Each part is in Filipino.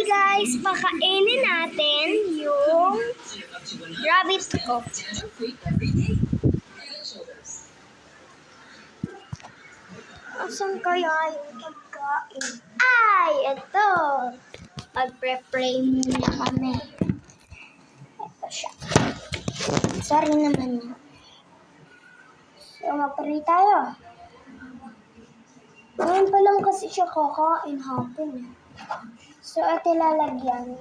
guys, pakainin natin yung rabbit ko. Asan kaya yung pagkain? Ay, ito! Mag-pre-pray muna kami. Ito siya. Sorry naman yun. So, mag-pray tayo. Ngayon pa lang kasi siya kakain hapon. So, ito lalagyan.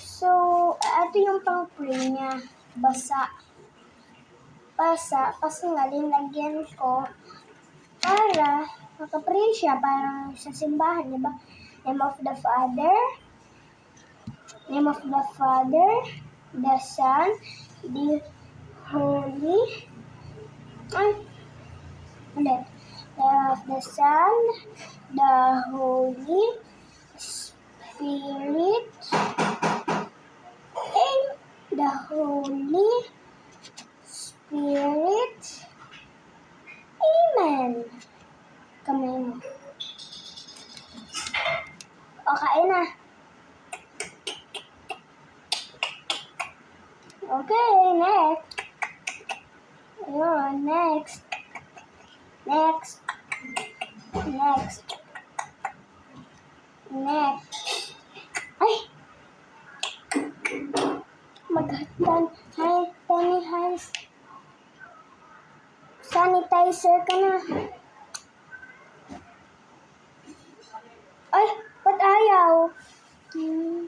So, ito yung pang-pray niya. Basa. Kasi nga, linagyan ko para makapray siya, parang sa simbahan, di ba? Name of the Father, the Son, the Holy, name of the Son, the Holy Spirit, and the Holy Spirit. Amen. Kamay mo. Okay na. Okay, next. Ayun, next. Ay! Sanitizer ka na. Ay, ba't ayaw? Ayun.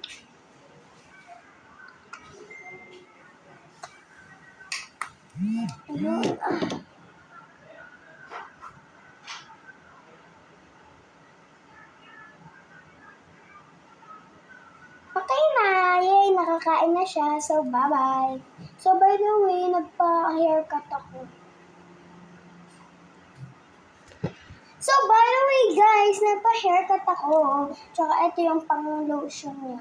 Okay na. Yay, nakakain na siya. So, bye-bye. So, by the way, nagpa-haircut ako. So, by the way, guys, nagpa-haircut ako. Tsaka, ito yung pang-lotion niya.